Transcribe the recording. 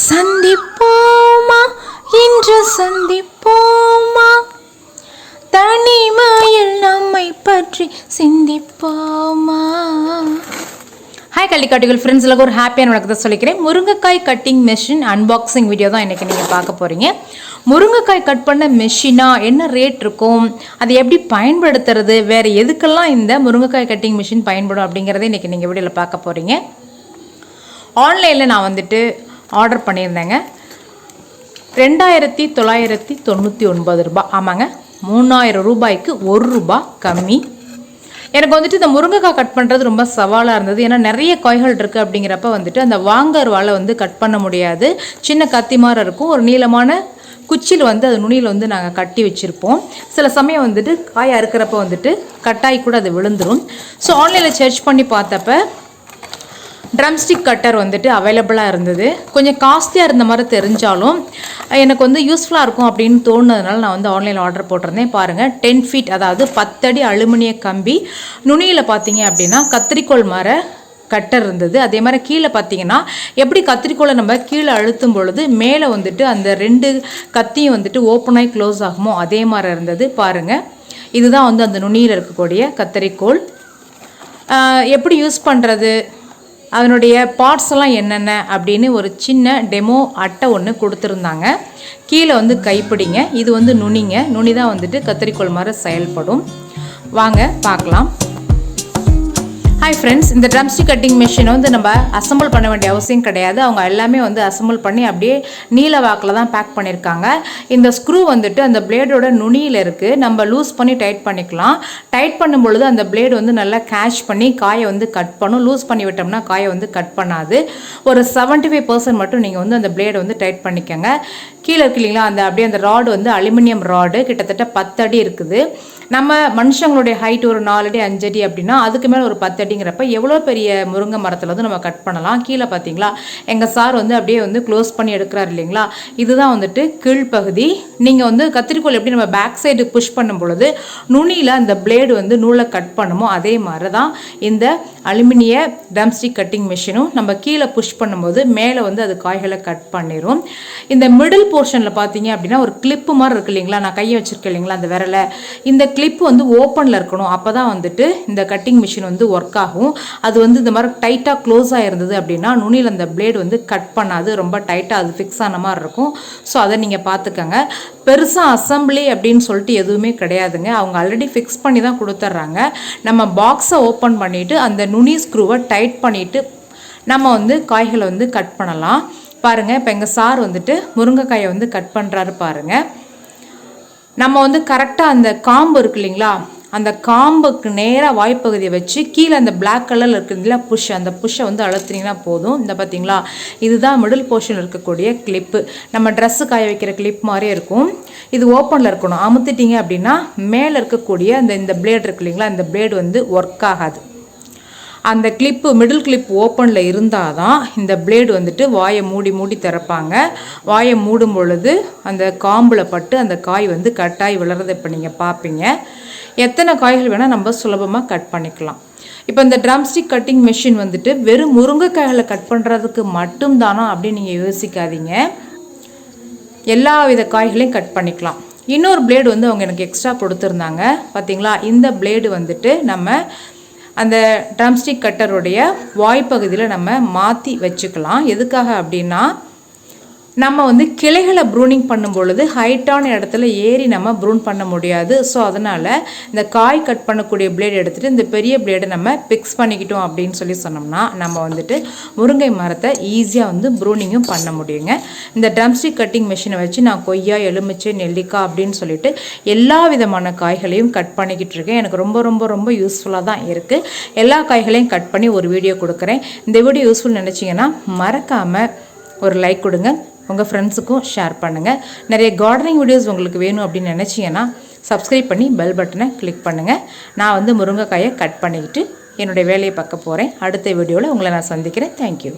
சந்திப்போமா இன்று சந்திப்போமா தனிமையில் நம்மை பற்றி சிந்திப்போமா. ஹாய் கள்ளிக்காட்டுகள் ஃப்ரெண்ட்ஸ், எல்லாம் ஒரு ஹாப்பியான வணக்கத்தை சொல்லிக்கிறேன். முருங்கைக்காய் கட்டிங் மெஷின் அன்பாக்சிங் வீடியோ தான் இன்றைக்கி நீங்கள் பார்க்க போகிறீங்க. முருங்கைக்காய் கட் பண்ண மெஷினா என்ன ரேட் இருக்கும், அதை எப்படி பயன்படுத்துறது, வேறு எதுக்கெல்லாம் இந்த முருங்கைக்காய் கட்டிங் மிஷின் பயன்படும் அப்படிங்கிறத இன்றைக்கி நீங்கள் வீடியோவில் பார்க்க போகிறீங்க. ஆன்லைனில் நான் ஆர்டர் பண்ணியிருந்தேங்க. 2999 ரூபாய். ஆமாங்க, 3000 ரூபாய்க்கு ₹1 கம்மி. எனக்கு இந்த முருங்கைக்காய் கட் பண்ணுறது ரொம்ப சவாலாக இருந்தது. ஏன்னா நிறைய காய்கள் இருக்குது. அப்படிங்கிறப்ப அந்த வாங்கர்வால் கட் பண்ண முடியாது. சின்ன கத்தி மாதிரி இருக்கும். ஒரு நீளமான குச்சியில் அது நுனியில் நாங்கள் கட்டி வச்சுருப்போம். சில சமயம் காய் அறுக்கிறப்ப கட்டாய் கூட அது விழுந்துடும். ஸோ ஆன்லைனில் சர்ச் பண்ணி பார்த்தப்ப ட்ரம்ஸ்டிக் கட்டர் அவைலபிளாக இருந்தது. கொஞ்சம் காஸ்ட்லியாக இருந்த மாதிரி தெரிஞ்சாலும் எனக்கு யூஸ்ஃபுல்லாக இருக்கும் அப்படின்னு தோணுனதுனால நான் ஆன்லைனில் ஆர்டர் போட்டிருந்தேன். பாருங்கள், 10 ஃபீட், அதாவது 10 அடி அலுமினிய கம்பி. நுனியில் பார்த்தீங்க அப்படின்னா கத்திரிக்கோள் மர கட்டர் இருந்தது. அதே மாதிரி கீழே பார்த்தீங்கன்னா எப்படி கத்திரிக்கோளை நம்ம கீழே அழுத்தும் பொழுது மேலே அந்த 2 கத்தியும் ஓப்பன் ஆகி க்ளோஸ் ஆகுமோ அதே மாதிரி இருந்தது. பாருங்கள், இதுதான் அந்த நுனியில் இருக்கக்கூடிய கத்திரிக்கோள். எப்படி யூஸ் பண்ணுறது, அதனுடைய பார்ட்ஸ் எல்லாம் என்னென்ன அப்படின்னு ஒரு சின்ன டெமோ அட்டை ஒன்று கொடுத்துருந்தாங்க. கீழே கைப்பிடிங்க. இது நுனிங்க. நுனி தான் கத்திரிக்கோள் மாதிரி செயல்படும். வாங்க பார்க்கலாம். ஹாய் ஃப்ரெண்ட்ஸ், இந்த ட்ரம்ஸ்டிக் கட்டிங் மிஷின் நம்ம அசம்பிள் பண்ண வேண்டிய அவசியம் கிடையாது. அவங்க எல்லாமே அசம்பிள் பண்ணி அப்படியே நீல வாக்கில் தான் பேக் பண்ணியிருக்காங்க. இந்த ஸ்க்ரூ அந்த பிளேடோட நுனியில் இருக்குது. நம்ம லூஸ் பண்ணி டைட் பண்ணிக்கலாம். டைட் பண்ணும் பொழுது அந்த பிளேடு நல்லா கேட்ச் பண்ணி காயை கட் பண்ணும். லூஸ் பண்ணி விட்டோம்னா காயை கட் பண்ணாது. ஒரு 75% மட்டும் நீங்கள் அந்த பிளேடை டைட் பண்ணிக்கோங்க. கீழே இருக்கு இல்லைங்களா, அப்படியே அந்த ராடு அலுமினியம் ராடு கிட்டத்தட்ட 10 அடி இருக்குது. நம்ம மனுஷங்களுடைய ஹைட் ஒரு 4 அடி 5 அடி அப்படின்னா அதுக்கு மேலே ஒரு 10 அடிங்கிறப்ப எவ்வளோ பெரிய முருங்கை மரத்தில் நம்ம கட் பண்ணலாம். கீழே பார்த்தீங்களா, எங்கள் சார் அப்படியே க்ளோஸ் பண்ணி எடுக்கிறார் இல்லைங்களா. இதுதான் கீழ்ப்பகுதி. நீங்கள் கத்திரிக்கோள் எப்படி நம்ம பேக் சைடு புஷ் பண்ணும் பொழுது நுனியில் அந்த பிளேடு நூலை கட் பண்ணுமோ அதே மாதிரி தான் இந்த அலுமினிய ட்ரம்ஸ்டிக் கட்டிங் மிஷினும் நம்ம கீழே புஷ் பண்ணும்போது மேலே அது காய்களை கட் பண்ணிடும். இந்த மிடில் போர்ஷனில் பார்த்தீங்க அப்படின்னா ஒரு கிளிப்பு மாதிரி இருக்கு இல்லைங்களா, நான் கையை வச்சுருக்கேன் இல்லைங்களா அந்த விரலை, இந்த கிளிப் ஓப்பனில் இருக்கணும். அப்போ தான் இந்த கட்டிங் மிஷின் ஒர்க் ஆகும். அது இந்த மாதிரி டைட்டாக க்ளோஸ் ஆகிருந்தது அப்படின்னா நுனியில் அந்த பிளேடு கட் பண்ணாது. ரொம்ப டைட்டாக அது ஃபிக்ஸ் ஆன மாதிரி இருக்கும். ஸோ அதை நீங்கள் பார்த்துக்கங்க. பெருசாக அசம்பிளி அப்படின்னு சொல்லிட்டு எதுவுமே கிடையாதுங்க. அவங்க ஆல்ரெடி ஃபிக்ஸ் பண்ணி தான் கொடுத்துட்றாங்க. நம்ம பாக்ஸை ஓப்பன் பண்ணிவிட்டு அந்த நுனி ஸ்க்ரூவை டைட் பண்ணிவிட்டு நம்ம காய்களை கட் பண்ணலாம். பாருங்கள், இப்போ எங்கள் சார் முருங்கைக்காயை கட் பண்ணுறாரு பாருங்கள். நம்ம கரெக்டாக அந்த காம்பு இருக்கு இல்லைங்களா, அந்த காம்புக்கு நேராக வாய்ப்பகுதியை வச்சு கீழே அந்த பிளாக் கலரில் இருக்குதுங்களா புஷ், அந்த புஷ்ஷை அழுத்துனீங்கன்னா போதும். இந்த பார்த்தீங்களா, இதுதான் மிடில் போர்ஷனில் இருக்கக்கூடிய கிளிப்பு. நம்ம ட்ரெஸ்ஸு காய வைக்கிற கிளிப் மாதிரியே இருக்கும். இது ஓப்பனில் இருக்கணும். அமுத்துட்டிங்க அப்படின்னா மேலே இருக்கக்கூடிய இந்த பிளேடு இருக்கு இல்லைங்களா, இந்த பிளேடு ஒர்க் ஆகாது. அந்த கிளிப்பு மிடில் கிளிப் ஓப்பனில் இருந்தால் தான் இந்த பிளேடு வாயை மூடி திறப்பாங்க. வாயை மூடும் பொழுது அந்த காம்பில் பட்டு அந்த காய் கட்டாய் விழுறதை இப்போ நீங்கள் பார்ப்பீங்க. எத்தனை காய்கள் வேணால் நம்ம சுலபமாக கட் பண்ணிக்கலாம். இப்போ இந்த ட்ரம்ஸ்டிக் கட்டிங் மெஷின் வெறும் முருங்கைக்காய்களை கட் பண்ணுறதுக்கு மட்டும்தானா அப்படின்னு நீங்கள் யோசிக்காதீங்க. எல்லா வித காய்களையும் கட் பண்ணிக்கலாம். இன்னொரு பிளேடு அவங்க எனக்கு எக்ஸ்ட்ரா கொடுத்துருந்தாங்க. பார்த்தீங்களா, இந்த பிளேடு நம்ம அந்த ட்ரம்ஸ்டிக் கட்டருடைய வாய்ப்பகுதியில் நம்ம மாற்றி வச்சுக்கலாம். எதுக்காக அப்படின்னா நம்ம கிளைகளை ப்ரூனிங் பண்ணும் பொழுது ஹைட்டான இடத்துல ஏறி நம்ம ப்ரூன் பண்ண முடியாது. ஸோ அதனால் இந்த காய் கட் பண்ணக்கூடிய பிளேடு எடுத்துகிட்டு இந்த பெரிய பிளேடை நம்ம ஃபிக்ஸ் பண்ணிக்கிட்டோம் அப்படின்னு சொன்னோம்னா நம்ம முருங்கை மரத்தை ஈஸியாக ப்ரூனிங்கும் பண்ண முடியுங்க. இந்த ட்ரம்ஸ்டிக் கட்டிங் மிஷினை வச்சு நான் கொய்யா, எலுமிச்சை, நெல்லிக்காய் அப்படின்னு சொல்லிட்டு எல்லா விதமான காய்களையும் கட் பண்ணிக்கிட்டு இருக்கேன். எனக்கு ரொம்ப ரொம்ப ரொம்ப யூஸ்ஃபுல்லாக தான் இருக்குது. எல்லா காய்களையும் கட் பண்ணி ஒரு வீடியோ கொடுக்குறேன். இந்த வீடியோ யூஸ்ஃபுல் நினச்சிங்கன்னா மறக்காமல் ஒரு லைக் கொடுங்க. உங்கள் ஃப்ரெண்ட்ஸுக்கும் ஷேர் பண்ணுங்கள். நிறைய கார்டனிங் வீடியோஸ் உங்களுக்கு வேணும் அப்படின்னு நினச்சிங்கன்னா சப்ஸ்கிரைப் பண்ணி பெல் பட்டனை கிளிக் பண்ணுங்கள். நான் முருங்கைக்காயை கட் பண்ணிக்கிட்டு என்னுடைய வேலையை பார்க்க போகிறேன். அடுத்த வீடியோவில் உங்களை நான் சந்திக்கிறேன். தேங்க்யூ.